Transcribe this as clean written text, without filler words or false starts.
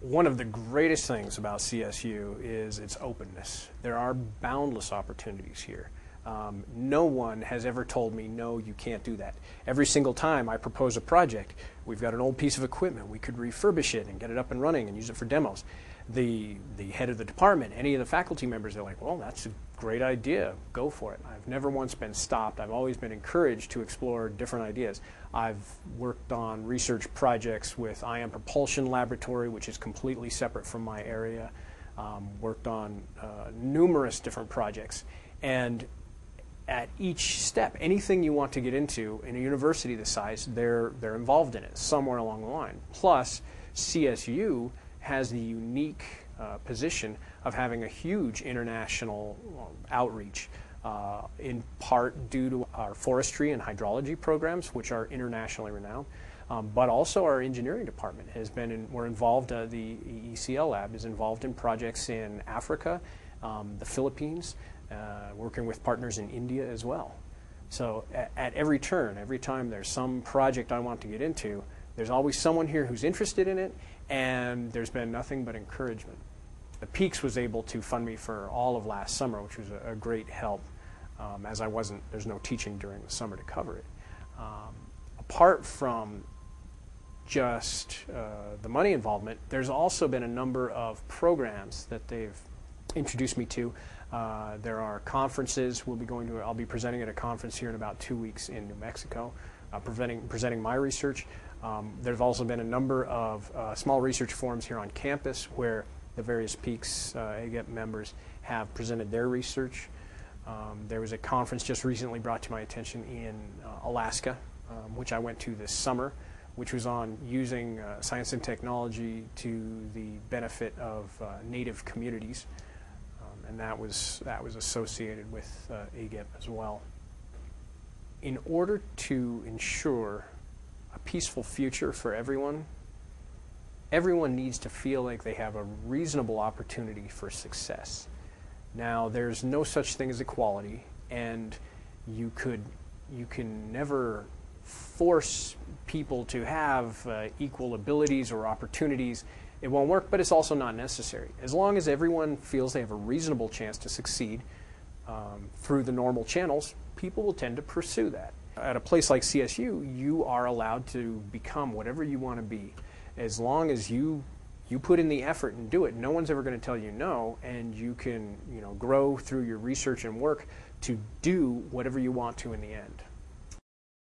One of the greatest things about CSU is its openness. There are boundless opportunities here. No one has ever told me, no, you can't do that. Every single time I propose a project, we've got an old piece of equipment, we could refurbish it and get it up and running and use it for demos. The head of the department, any of the faculty members, they're like, well, that's a great idea, go for it. I've never once been stopped. I've always been encouraged to explore different ideas. I've worked on research projects with Ion Propulsion Laboratory, which is completely separate from my area. Worked on numerous different projects. And at each step, anything you want to get into in a university this size, they're involved in it somewhere along the line. Plus, CSU has the unique position of having a huge international outreach, in part due to our forestry and hydrology programs, which are internationally renowned, but also our engineering department has been we're involved, the ECL lab is involved in projects in Africa, the Philippines, working with partners in India as well. So at every turn, every time there's some project I want to get into, there's always someone here who's interested in it, and there's been nothing but encouragement. The Peaks was able to fund me for all of last summer, which was a great help, as there's no teaching during the summer to cover it. Apart from just the money involvement, there's also been a number of programs that they've introduced me to. There are conferences I'll be presenting at a conference here in about 2 weeks in New Mexico, presenting my research. There's also been a number of small research forums here on campus where the various Peaks AGEP members have presented their research. There was a conference just recently brought to my attention in Alaska, which I went to this summer, which was on using science and technology to the benefit of native communities. And that was associated with AGEP as well. In order to ensure a peaceful future for everyone needs to feel like they have a reasonable opportunity for success. Now, there's no such thing as equality, and you can never force people to have equal abilities or opportunities. It won't work, but it's also not necessary. As long as everyone feels they have a reasonable chance to succeed through the normal channels, people will tend to pursue that. At a place like CSU, you are allowed to become whatever you want to be. As long as you put in the effort and do it, no one's ever going to tell you no, and you can grow through your research and work to do whatever you want to in the end.